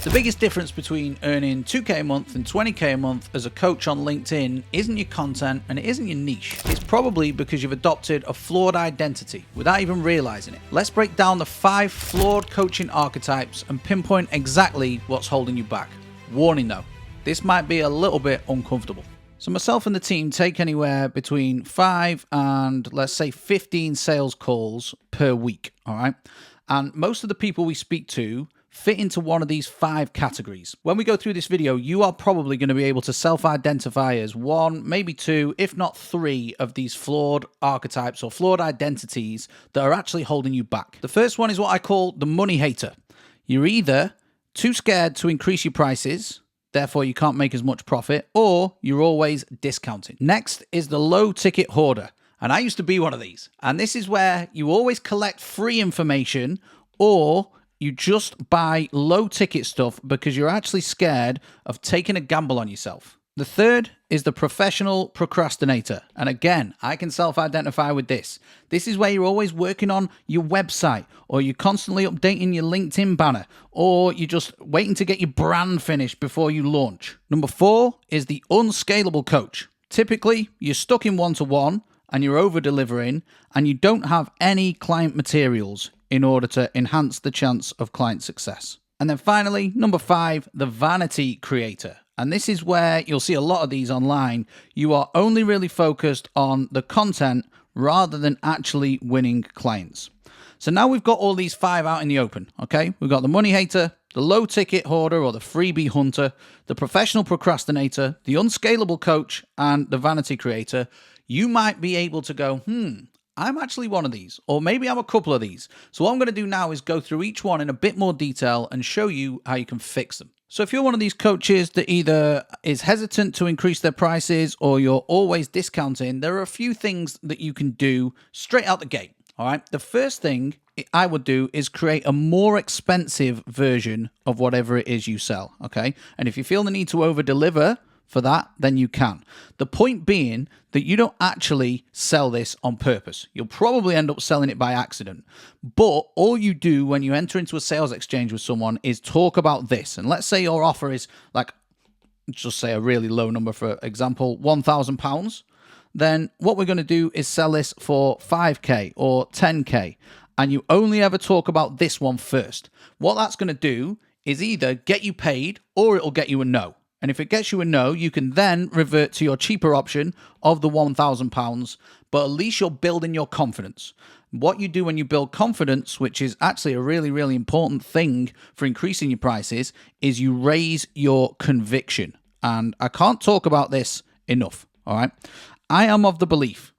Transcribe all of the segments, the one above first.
The biggest difference between earning 2K a month and 20K a month as a coach on LinkedIn isn't your content and it isn't your niche. It's probably because you've adopted a flawed identity without even realizing it. Let's break down the 5 flawed coaching archetypes and pinpoint exactly what's holding you back. Warning though, this might be a little bit uncomfortable. So myself and the team take anywhere between 5 and let's say 15 sales calls per week, all right? And most of the people we speak to fit into one of these 5 categories. When we go through this video, you are probably going to be able to self-identify as 1, maybe 2, if not 3 of these flawed archetypes or flawed identities that are actually holding you back. The first one is what I call the money hater. You're either too scared to increase your prices, therefore you can't make as much profit, or you're always discounting. Next is the low ticket hoarder. And I used to be one of these. And this is where you always collect free information, or you just buy low ticket stuff because you're actually scared of taking a gamble on yourself. The third is the professional procrastinator. And again, I can self-identify with this. This is where you're always working on your website, or you're constantly updating your LinkedIn banner, or you're just waiting to get your brand finished before you launch. Number 4 is the unscalable coach. Typically, you're stuck in one-to-one and you're over-delivering and you don't have any client materials in order to enhance the chance of client success. And then finally, number 5, the vanity creator. And this is where you'll see a lot of these online. You are only really focused on the content rather than actually winning clients. So now we've got all these 5 out in the open, okay? We've got the money hater, the low ticket hoarder or the freebie hunter, the professional procrastinator, the unscalable coach, and the vanity creator. You might be able to go, I'm actually one of these, or maybe I'm a couple of these. So what I'm going to do now is go through each one in a bit more detail and show you how you can fix them. So if you're one of these coaches that either is hesitant to increase their prices or you're always discounting, there are a few things that you can do straight out the gate. All right. The first thing I would do is create a more expensive version of whatever it is you sell. Okay. And if you feel the need to over deliver for that, then you can. The point being that you don't actually sell this on purpose. You'll probably end up selling it by accident. But all you do when you enter into a sales exchange with someone is talk about this. And let's say your offer is like, just say a really low number, for example, £1,000. Then what we're going to do is sell this for 5K or 10K. And you only ever talk about this one first. What that's going to do is either get you paid or it'll get you a no. And if it gets you a no, you can then revert to your cheaper option of the £1,000, but at least you're building your confidence. What you do when you build confidence, which is actually a really, really important thing for increasing your prices, is you raise your conviction. And I can't talk about this enough, all right? I am of the belief,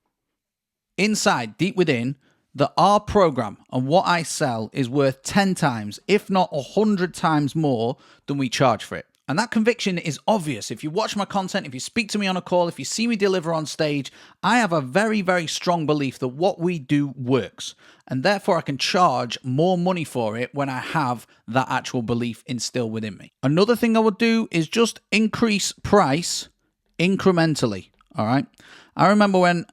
inside, deep within, that our program and what I sell is worth 10 times, if not 100 times more than we charge for it. And that conviction is obvious. If you watch my content, if you speak to me on a call, if you see me deliver on stage, I have a very, very strong belief that what we do works. And therefore, I can charge more money for it when I have that actual belief instilled within me. Another thing I would do is just increase price incrementally, all right? I remember when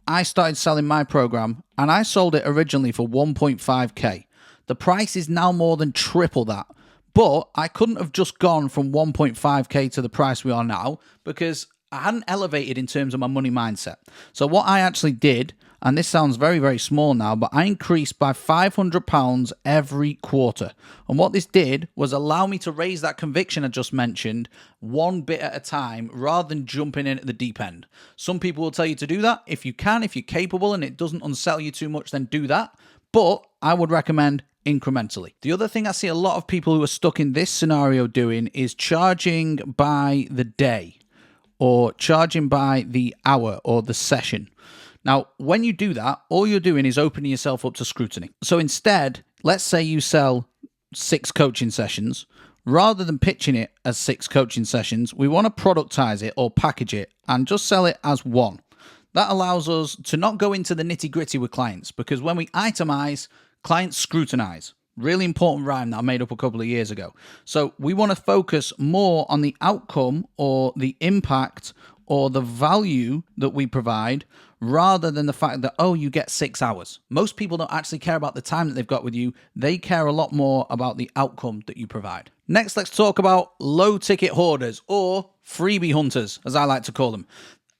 I started selling my program and I sold it originally for 1.5K. The price is now more than triple that. But I couldn't have just gone from 1.5K to the price we are now because I hadn't elevated in terms of my money mindset. So what I actually did, and this sounds very, very small now, but I increased by £500 every quarter. And what this did was allow me to raise that conviction I just mentioned one bit at a time rather than jumping in at the deep end. Some people will tell you to do that. If you can, if you're capable and it doesn't unsell you too much, then do that. But I would recommend incrementally. The other thing I see a lot of people who are stuck in this scenario doing is charging by the day or charging by the hour or the session. Now, when you do that, all you're doing is opening yourself up to scrutiny. So instead, let's say you sell 6 coaching sessions. Rather than pitching it as 6 coaching sessions, we want to productize it or package it and just sell it as one. That allows us to not go into the nitty-gritty with clients because when we itemize, clients scrutinize. Really important rhyme that I made up a couple of years ago. So we want to focus more on the outcome or the impact or the value that we provide rather than the fact that, oh, you get 6 hours. Most people don't actually care about the time that they've got with you. They care a lot more about the outcome that you provide. Next, let's talk about low ticket hoarders, or freebie hunters, as I like to call them.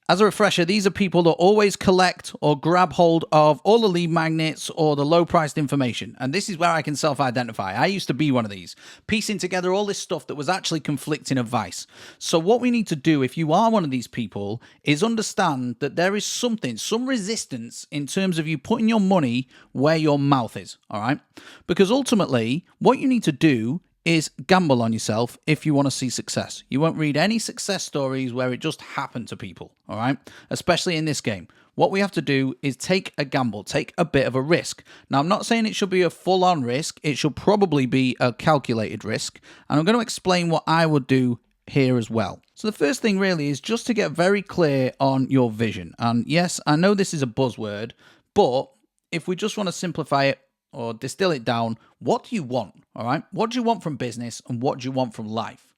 As a refresher, these are people that always collect or grab hold of all the lead magnets or the low-priced information. And this is where I can self-identify. I used to be one of these, piecing together all this stuff that was actually conflicting advice. So what we need to do, if you are one of these people, is understand that there is some resistance in terms of you putting your money where your mouth is, all right? Because ultimately, what you need to do is gamble on yourself if you want to see success. You won't read any success stories where it just happened to people, all right? Especially in this game. What we have to do is take a gamble, take a bit of a risk. Now, I'm not saying it should be a full-on risk. It should probably be a calculated risk. And I'm going to explain what I would do here as well. So the first thing really is just to get very clear on your vision. And yes, I know this is a buzzword, but if we just want to simplify it, or distill it down, what do you want, all right? What do you want from business and what do you want from life?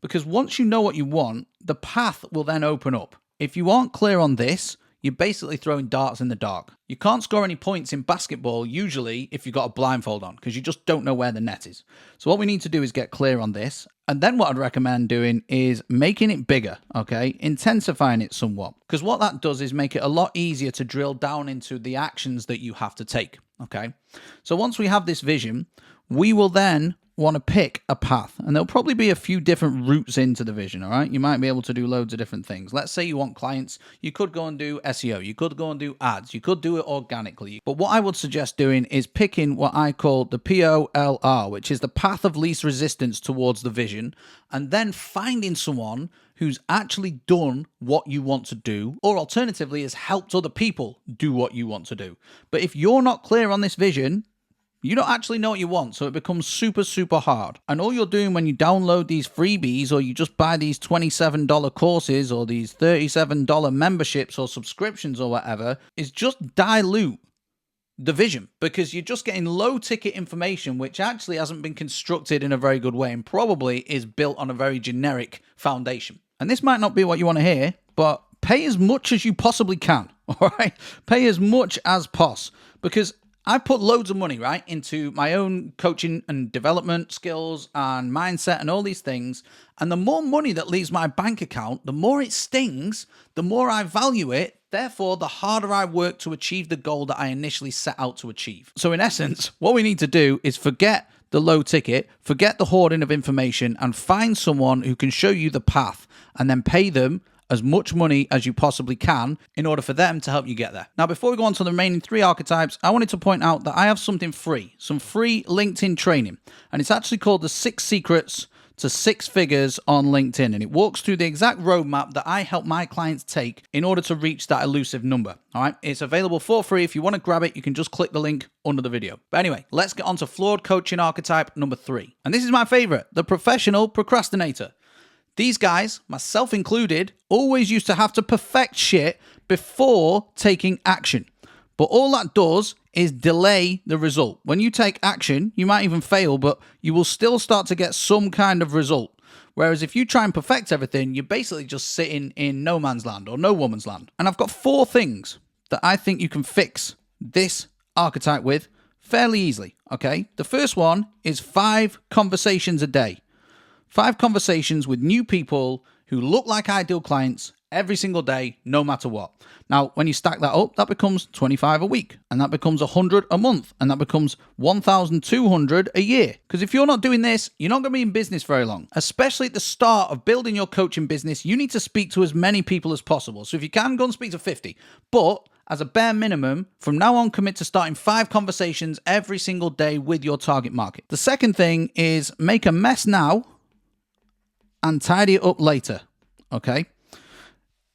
Because once you know what you want, the path will then open up. If you aren't clear on this, you're basically throwing darts in the dark. You can't score any points in basketball usually if you've got a blindfold on, because you just don't know where the net is. So what we need to do is get clear on this. And then what I'd recommend doing is making it bigger, okay? Intensifying it somewhat. Because what that does is make it a lot easier to drill down into the actions that you have to take, okay? So once we have this vision, we will then want to pick a path, and there'll probably be a few different routes into the vision, all right? You might be able to do loads of different things. Let's say you want clients, you could go and do SEO, you could go and do ads, you could do it organically. But what I would suggest doing is picking what I call the POLR, which is the path of least resistance towards the vision, and then finding someone who's actually done what you want to do, or alternatively has helped other people do what you want to do. But if you're not clear on this vision, you don't actually know what you want, so it becomes super, super hard. And all you're doing when you download these freebies, or you just buy these $27 courses, or these $37 memberships or subscriptions or whatever, is just dilute the vision, because you're just getting low ticket information which actually hasn't been constructed in a very good way and probably is built on a very generic foundation. And this might not be what you want to hear, but pay as much as you possibly can, all right? Pay as much as pos, because I put loads of money, right, into my own coaching and development skills and mindset and all these things. And the more money that leaves my bank account, the more it stings, the more I value it. Therefore, the harder I work to achieve the goal that I initially set out to achieve. So in essence, what we need to do is forget the low ticket, forget the hoarding of information, and find someone who can show you the path, and then pay them as much money as you possibly can in order for them to help you get there. Now, before we go on to the remaining 3 archetypes, I wanted to point out that I have something free, some free LinkedIn training, and it's actually called the 6 Secrets to 6 Figures on LinkedIn, and it walks through the exact roadmap that I help my clients take in order to reach that elusive number. All right, it's available for free. If you want to grab it, you can just click the link under the video. But anyway, let's get on to flawed coaching archetype number 3. And this is my favorite, the professional procrastinator. These guys, myself included, always used to have to perfect shit before taking action. But all that does is delay the result. When you take action, you might even fail, but you will still start to get some kind of result. Whereas if you try and perfect everything, you're basically just sitting in no man's land or no woman's land. And I've got 4 things that I think you can fix this archetype with fairly easily, okay? The first one is 5 conversations a day. 5 conversations with new people who look like ideal clients every single day, no matter what. Now, when you stack that up, that becomes 25 a week, and that becomes 100 a month, and that becomes 1,200 a year. Because if you're not doing this, you're not going to be in business very long. Especially at the start of building your coaching business, you need to speak to as many people as possible. So if you can, go and speak to 50. But as a bare minimum, from now on, commit to starting 5 conversations every single day with your target market. The second thing is make a mess now and tidy it up later, okay?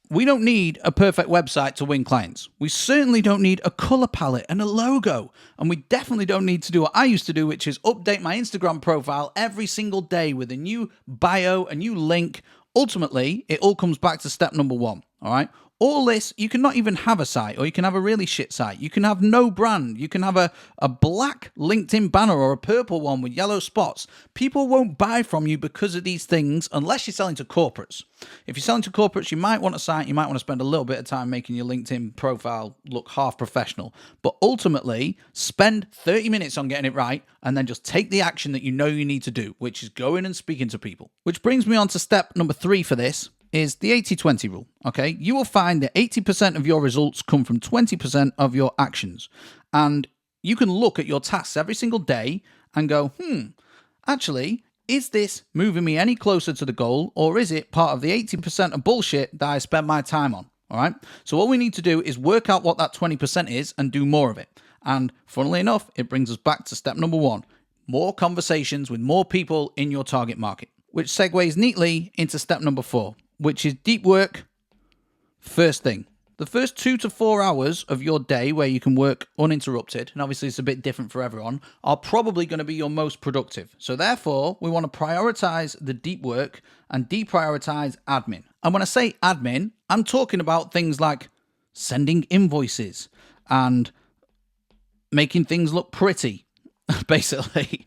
We don't need a perfect website to win clients. We certainly don't need a color palette and a logo. And we definitely don't need to do what I used to do, which is update my Instagram profile every single day with a new bio, a new link. Ultimately, it all comes back to step number 1, all right? all this, you can not even have a site, or you can have a really shit site. You can have no brand. You can have a black LinkedIn banner or a purple one with yellow spots. People won't buy from you because of these things unless you're selling to corporates. If you're selling to corporates, you might want a site. You might want to spend a little bit of time making your LinkedIn profile look half professional. But ultimately, spend 30 minutes on getting it right and then just take the action that you know you need to do, which is going and speaking to people. Which brings me on to step number 3 for this. Is the 80-20 rule, okay? You will find that 80% of your results come from 20% of your actions. And you can look at your tasks every single day and go, actually, is this moving me any closer to the goal, or is it part of the 80% of bullshit that I spend my time on, all right? So what we need to do is work out what that 20% is and do more of it. And funnily enough, it brings us back to step number 1, more conversations with more people in your target market, which segues neatly into step number 4, which is deep work first thing. The first 2 to 4 hours of your day where you can work uninterrupted, and obviously it's a bit different for everyone, are probably going to be your most productive. So therefore, we want to prioritize the deep work and deprioritize admin. And when I say admin, I'm talking about things like sending invoices and making things look pretty, basically.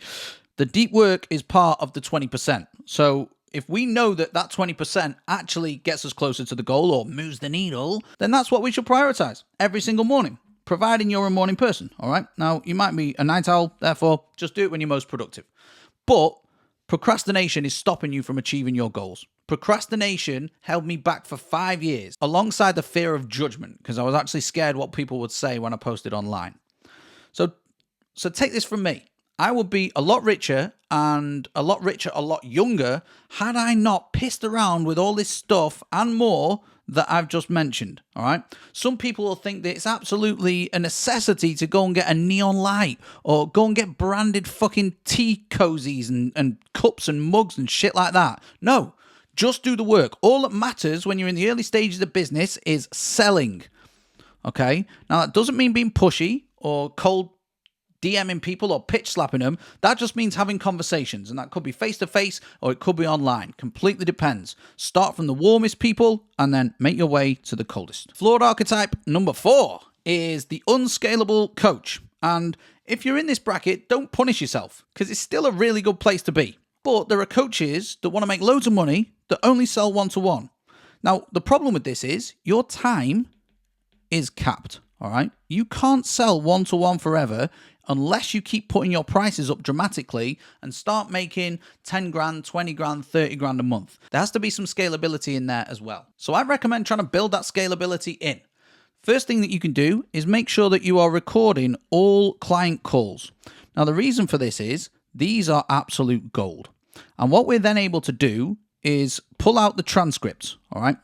The deep work is part of the 20%. So if we know that that 20% actually gets us closer to the goal or moves the needle, then that's what we should prioritize every single morning, providing you're a morning person, all right? Now, you might be a night owl, therefore, just do it when you're most productive. But procrastination is stopping you from achieving your goals. Procrastination held me back for 5 years, alongside the fear of judgment, because I was actually scared what people would say when I posted online. So take this from me. I would be a lot richer a lot younger had I not pissed around with all this stuff and more that I've just mentioned, all right? Some people will think that it's absolutely a necessity to go and get a neon light or go and get branded fucking tea cozies and cups and mugs and shit like that. No, just do the work. All that matters when you're in the early stages of business is selling, okay? Now, that doesn't mean being pushy or cold DMing people or pitch slapping them. That just means having conversations, and that could be face-to-face or it could be online. Completely depends. Start from the warmest people and then make your way to the coldest. Flawed archetype number 4 is the unscalable coach. And if you're in this bracket, don't punish yourself, because it's still a really good place to be. But there are coaches that want to make loads of money that only sell one-to-one. Now, the problem with this is your time is capped, all right? You can't sell one-to-one forever unless you keep putting your prices up dramatically and start making 10 grand, 20 grand, 30 grand a month. There has to be some scalability in there as well. So I recommend trying to build that scalability in. First thing that you can do is make sure that you are recording all client calls. Now, the reason for this is these are absolute gold. And what we're then able to do is pull out the transcripts, all right?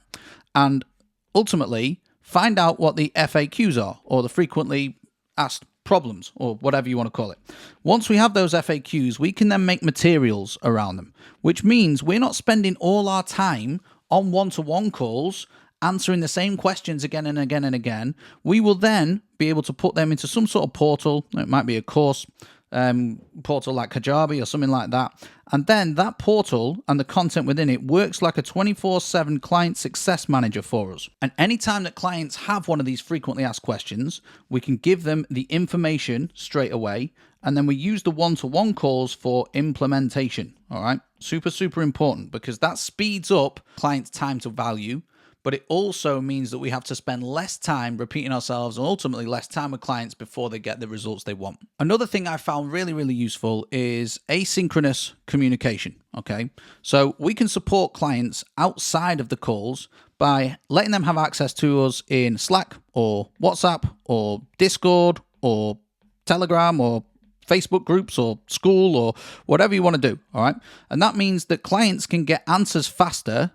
And ultimately find out what the FAQs are, or the frequently asked problems, or whatever you want to call it. Once we have those FAQs, we can then make materials around them, which means we're not spending all our time on one-to-one calls answering the same questions again and again and again. We will then be able to put them into some sort of portal. It might be a course portal like Kajabi or something like that. And then that portal and the content within it works like a 24/7 client success manager for us. And anytime that clients have one of these frequently asked questions, we can give them the information straight away. And then we use the one-to-one calls for implementation. All right. Super, super important, because that speeds up clients' time to value. But it also means that we have to spend less time repeating ourselves and ultimately less time with clients before they get the results they want. Another thing I found really, really useful is asynchronous communication, okay? So we can support clients outside of the calls by letting them have access to us in Slack or WhatsApp or Discord or Telegram or Facebook groups or school or whatever you want to do, all right? And that means that clients can get answers faster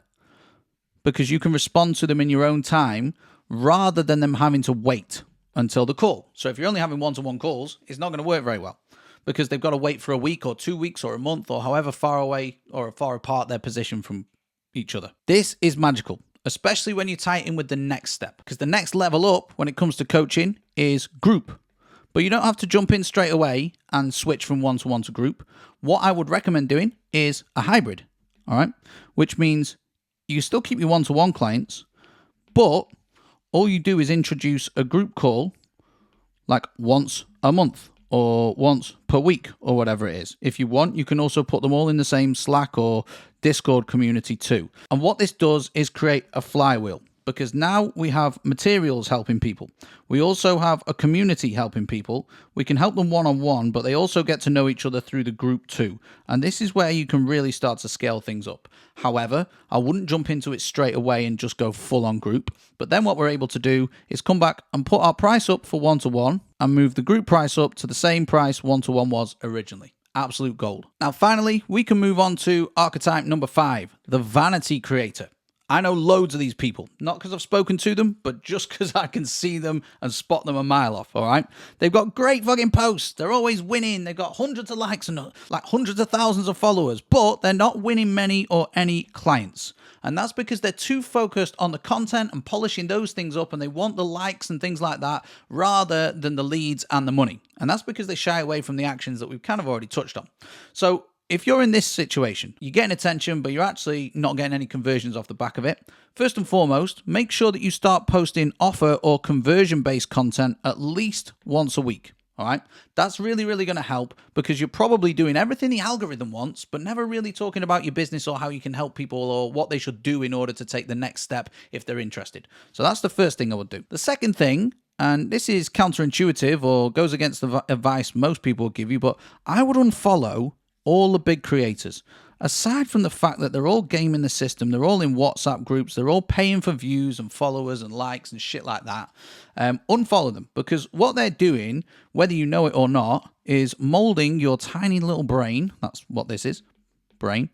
because you can respond to them in your own time rather than them having to wait until the call. So if you're only having one-to-one calls, it's not going to work very well because they've got to wait for a week or 2 weeks or a month or however far away or far apart they're positioned from each other. This is magical, especially when you tie it in with the next step, because the next level up when it comes to coaching is group. But you don't have to jump in straight away and switch from one-to-one to group. What I would recommend doing is a hybrid, all right? Which means you still keep your one-to-one clients, but all you do is introduce a group call like once a month or once per week or whatever it is. If you want, you can also put them all in the same Slack or Discord community too. And what this does is create a flywheel, because now we have materials helping people. We also have a community helping people. We can help them one-on-one, but they also get to know each other through the group too. And this is where you can really start to scale things up. However, I wouldn't jump into it straight away and just go full on group. But then what we're able to do is come back and put our price up for one-to-one and move the group price up to the same price one-to-one was originally. Absolute gold. Now, finally, we can move on to archetype number 5, the vanity creator. I know loads of these people, not because I've spoken to them, but just because I can see them and spot them a mile off, all right? They've got great fucking posts. They're always winning. They've got hundreds of likes and like hundreds of thousands of followers, but they're not winning many or any clients. And that's because they're too focused on the content and polishing those things up, and they want the likes and things like that rather than the leads and the money. And that's because they shy away from the actions that we've kind of already touched on. So if you're in this situation, you're getting attention, but you're actually not getting any conversions off the back of it, first and foremost, make sure that you start posting offer or conversion-based content at least once a week. All right, that's really, really going to help, because you're probably doing everything the algorithm wants, but never really talking about your business or how you can help people or what they should do in order to take the next step if they're interested. So that's the first thing I would do. The second thing, and this is counterintuitive or goes against the advice most people will give you, but I would unfollow all the big creators. Aside from the fact that they're all gaming the system, they're all in WhatsApp groups, they're all paying for views and followers and likes and shit like that, unfollow them, because what they're doing, whether you know it or not, is molding your tiny little brain. That's what this is, brain,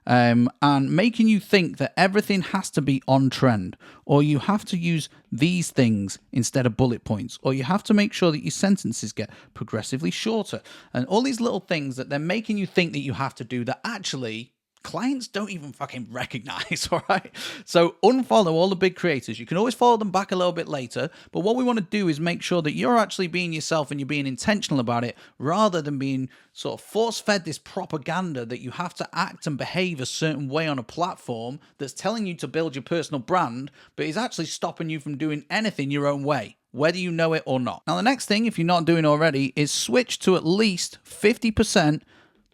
and making you think that everything has to be on trend, or you have to use these things instead of bullet points, or you have to make sure that your sentences get progressively shorter, and all these little things that they're making you think that you have to do that actually clients don't even fucking recognize, all right? So unfollow all the big creators. You can always follow them back a little bit later, but what we want to do is make sure that you're actually being yourself and you're being intentional about it, rather than being sort of force-fed this propaganda that you have to act and behave a certain way on a platform that's telling you to build your personal brand, but is actually stopping you from doing anything your own way, whether you know it or not. Now, the next thing, if you're not doing already, is switch to at least 50%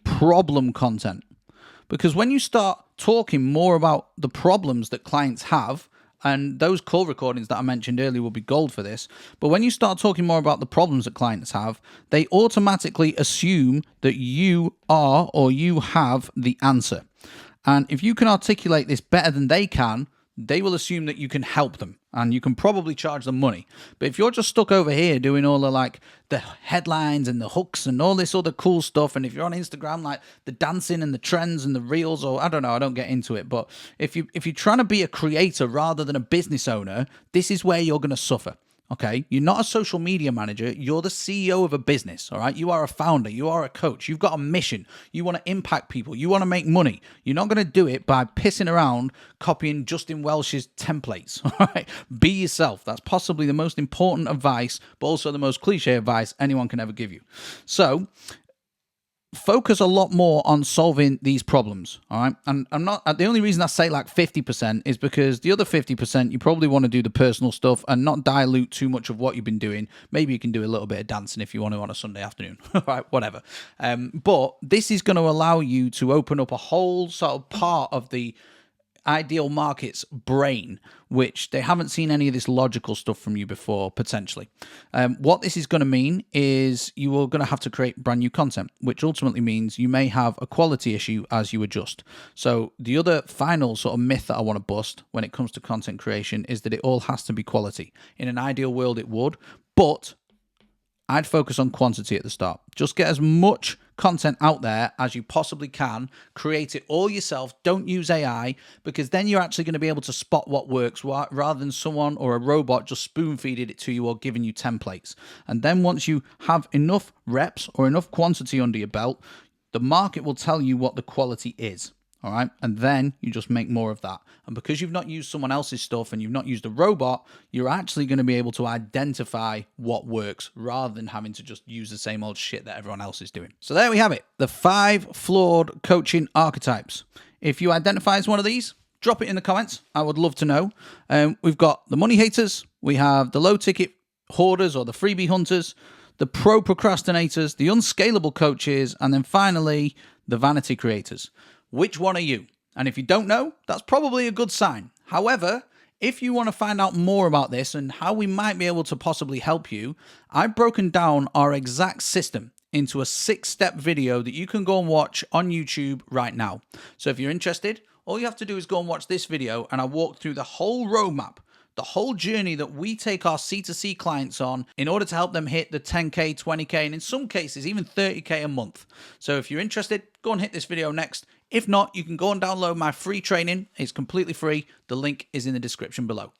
problem content. Because when you start talking more about the problems that clients have, and those call recordings that I mentioned earlier will be gold for this, but when you start talking more about the problems that clients have, they automatically assume that you are or you have the answer. And if you can articulate this better than they can, they will assume that you can help them, and you can probably charge them money. But if you're just stuck over here doing all the headlines and the hooks and all this other cool stuff, and if you're on Instagram, like the dancing and the trends and the reels, or I don't know, I don't get into it, but if you're trying to be a creator rather than a business owner, this is where you're going to suffer. Okay, you're not a social media manager. You're the CEO of a business. All right, you are a founder. You are a coach. You've got a mission. You want to impact people. You want to make money. You're not going to do it by pissing around copying Justin Welsh's templates. All right, be yourself. That's possibly the most important advice, but also the most cliche advice anyone can ever give you. So focus a lot more on solving these problems, all right? And I'm not, the only reason I say like 50% is because the other 50%, you probably want to do the personal stuff and not dilute too much of what you've been doing. Maybe you can do a little bit of dancing if you want to on a Sunday afternoon, right? Whatever. But this is going to allow you to open up a whole sort of part of the ideal market's brain, which they haven't seen any of this logical stuff from you before, potentially. What this is going to mean is you are going to have to create brand new content, which ultimately means you may have a quality issue as you adjust. So the other final sort of myth that I want to bust when it comes to content creation is that it all has to be quality. In an ideal world, it would, but I'd focus on quantity at the start. Just get as much content out there as you possibly can. Create it all yourself. Don't use AI, because then you're actually going to be able to spot what works rather than someone or a robot just spoon-feeding it to you or giving you templates. And then once you have enough reps or enough quantity under your belt, the market will tell you what the quality is. All right. And then you just make more of that. And because you've not used someone else's stuff and you've not used a robot, you're actually going to be able to identify what works rather than having to just use the same old shit that everyone else is doing. So there we have it. The 5 flawed coaching archetypes. If you identify as one of these, drop it in the comments. I would love to know. We've got the money haters, We have the low ticket hoarders or the freebie hunters, the pro procrastinators, the unscalable coaches, and then finally, the vanity creators. Which one are you? And if you don't know, that's probably a good sign. However, if you want to find out more about this and how we might be able to possibly help you, I've broken down our exact system into a 6-step video that you can go and watch on YouTube right now. So if you're interested, all you have to do is go and watch this video, and I walk through the whole roadmap, the whole journey that we take our C2C clients on in order to help them hit the 10K, 20K, and in some cases, even 30K a month. So if you're interested, go and hit this video next. If not, you can go and download my free training. It's completely free. The link is in the description below.